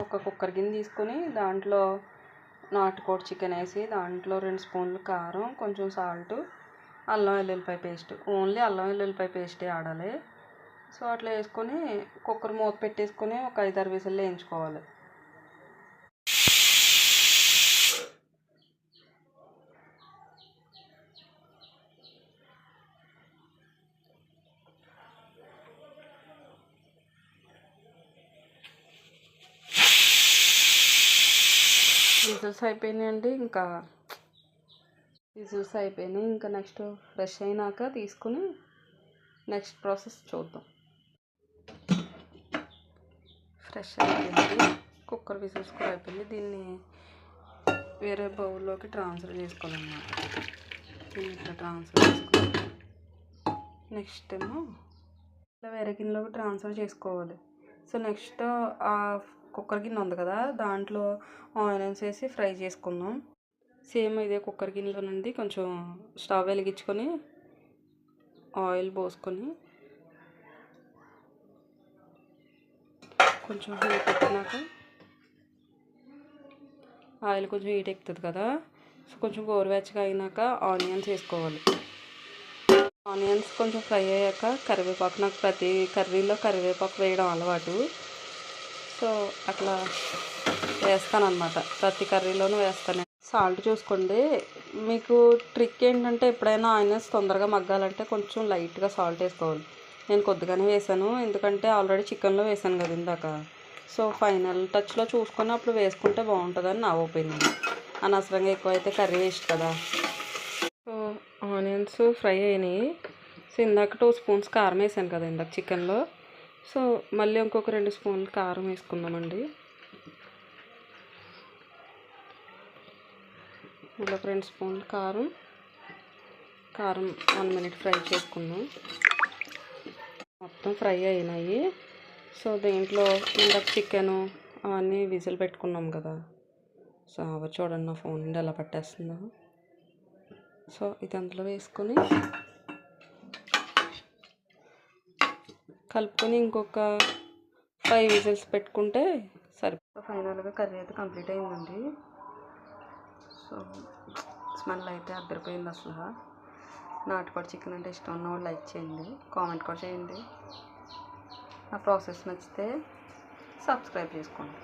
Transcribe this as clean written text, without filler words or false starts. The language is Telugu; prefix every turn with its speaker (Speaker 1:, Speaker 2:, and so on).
Speaker 1: ఒక కుక్కర్ గిన్నె తీసుకొని దాంట్లో నాటుకోడి చికెన్ వేసి దాంట్లో 2 స్పూన్లు కారం, కొంచెం సాల్ట్, అల్లం వెల్లుల్లిపాయ పేస్ట్, ఓన్లీ అల్లం వెల్లుల్లిపాయ పేస్టే ఆడాలి. సో అట్లా వేసుకొని కుక్కర్ మూత పెట్టేసుకొని ఒక 5-6 విజిల్లు వేయించుకోవాలి. విజిల్స్ అయిపోయినాయండి. విజిల్స్ అయిపోయినాయి. ఇంకా నెక్స్ట్ ఫ్రెష్ అయినాక తీసుకుని నెక్స్ట్ ప్రాసెస్ చూద్దాం. ఫ్రెష్ అయిపోయింది, కుక్కర్ విజిల్స్ కూడా అయిపోయింది. దీన్ని వేరే బౌల్లోకి ట్రాన్స్ఫర్ చేసుకోవాలన్నమాట. దీన్ని ఇట్లా ట్రాన్స్ఫర్ చేసుకోవాలి. నెక్స్ట్ ఏమో ఇట్లా వేరే గిన్నెలోకి ట్రాన్స్ఫర్ చేసుకోవాలి. సో నెక్స్ట్ ఆ కుక్కర్ గిన్నె ఉంది కదా, దాంట్లో ఆనియన్స్ వేసి ఫ్రై చేసుకుందాం. సేమ్ ఇదే కుక్కర్ గిన్నెలో నుండి కొంచెం స్టవ్ వెలిగించుకొని ఆయిల్ పోసుకొని కొంచెం హీట్ ఎక్కినాక ఆయిల్ కొంచెం హీట్ ఎక్కుతుంది కదా, సో కొంచెం గోరువెచ్చగా అయినాక ఆనియన్స్ వేసుకోవాలి. ఆనియన్స్ కొంచెం ఫ్రై అయ్యాక కరివేపాకు, నాకు ప్రతి కర్రీలో కరివేపాకు వేయడం అలవాటు. సో అట్లా వేస్తాను అన్నమాట, ప్రతి కర్రీలోనూ వేస్తాను. సాల్ట్ చూసుకోండి. మీకు ట్రిక్ ఏంటంటే ఎప్పుడైనా ఆనియన్స్ తొందరగా మగ్గాలంటే కొంచెం లైట్గా సాల్ట్ వేసుకోవాలి. నేను కొద్దిగానే వేసాను, ఎందుకంటే ఆల్రెడీ చికెన్లో వేసాను కదా ఇందాక. సో ఫైనల్ టచ్లో చూసుకొని అప్పుడు వేసుకుంటే బాగుంటుందని నా ఒపీనియన్. అనవసరంగా ఎక్కువైతే కర్రీ వేస్ట్ కదా. సో ఆనియన్స్ ఫ్రై అయినాయి. సో ఇందాక 2 స్పూన్స్ కారం వేసాను కదా ఇందాక చికెన్లో. సో మళ్ళీ ఇంకొక 2 స్పూన్లు కారం వేసుకుందామండి. మళ్ళీ ఒక 2 స్పూన్లు కారం 1 మినిట్ ఫ్రై చేసుకుందాం. మొత్తం ఫ్రై అయినాయి. సో దీంట్లో ఇందాక చికెను అవన్నీ విజిల్ పెట్టుకున్నాం కదా, సో అవి చూడండి నా ఫోన్ నుండి ఎలా పట్టేస్తుందో. సో ఇది అందులో వేసుకొని కలుపుకొని ఇంకొక 5 విజిల్స్ పెట్టుకుంటే సరిపోతుంది. ఫైనల్గా కర్రీ అయితే కంప్లీట్ అయిందండి. సో స్మెల్ అయితే అద్దరిపోయింది అసలు. నాటుకోడి చికెన్ అంటే ఇష్టం ఉన్న వాళ్ళు లైక్ చేయండి, కామెంట్ కూడా చేయండి. నా ప్రాసెస్ నచ్చితే సబ్స్క్రైబ్ చేసుకోండి.